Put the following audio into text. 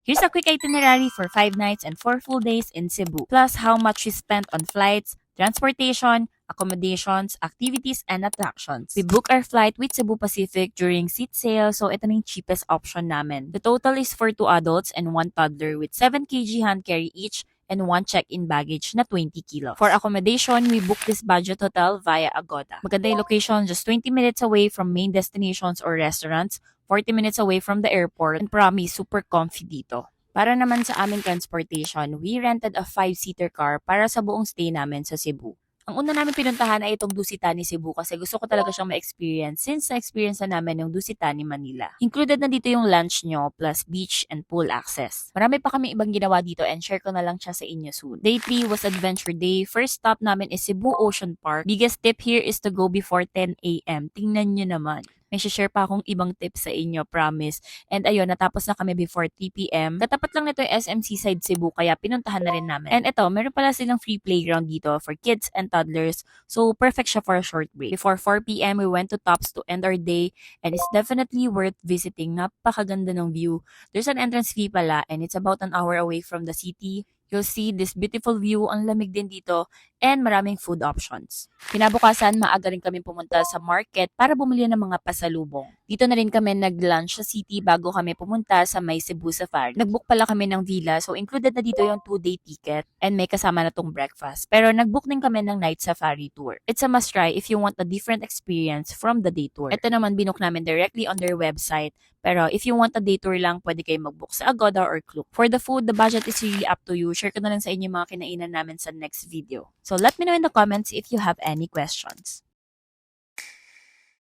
Here's a quick itinerary for 5 nights and 4 full days in Cebu, plus how much we spent on flights, transportation, accommodations, activities, and attractions. We booked our flight with Cebu Pacific during seat sale, so ito na yung cheapest option namin. The total is for 2 adults and 1 toddler with 7 kg hand carry each and 1 check-in baggage na 20 kilos. For accommodation, we booked this budget hotel via Agoda. Maganda yung location, just 20 minutes away from main destinations or restaurants, 40 minutes away from the airport, and promise, super comfy dito. Para naman sa aming transportation, we rented a 5-seater car para sa buong stay namin sa Cebu. Ang una namin pinuntahan ay itong Dusitani Cebu kasi gusto ko talaga siyang ma-experience since na-experience na namin yung Dusitani Manila. Included na dito yung lunch nyo plus beach and pool access. Marami pa kami ibang ginawa dito and share ko na lang siya sa inyo soon. Day 3 was Adventure Day. First stop namin is Cebu Ocean Park. Biggest tip here is to go before 10 a.m. Tingnan nyo naman. May share pa akong ibang tips sa inyo, promise. And ayun, natapos na kami before 3 p.m. Katapat lang nito yung SM Seaside Cebu, kaya pinuntahan na rin namin. And ito, meron pala silang free playground dito for kids and toddlers. So, perfect siya for a short break. Before 4 p.m., we went to Tops to end our day. And it's definitely worth visiting. Napakaganda ng view. There's an entrance fee pala, and it's about an hour away from the city. You'll see this beautiful view, ang lamig din dito, and maraming food options. Kinabukasan, maaga rin kami pumunta sa market para bumili ng mga pasalubong. Dito na rin kami nag-lunch sa city bago kami pumunta sa may Cebu Safari. Nag-book pala kami ng villa, so included na dito yung 2-day ticket and may kasama na tong breakfast. Pero nag-book din kami ng night safari tour. It's a must try if you want a different experience from the day tour. Ito naman binook namin directly on their website. Pero if you want a day tour lang, pwede kayo mag-book sa Agoda or Klook. For the food, the budget is really up to you. Share ko na lang sa inyo mga kinainan namin sa next video. So let me know in the comments if you have any questions.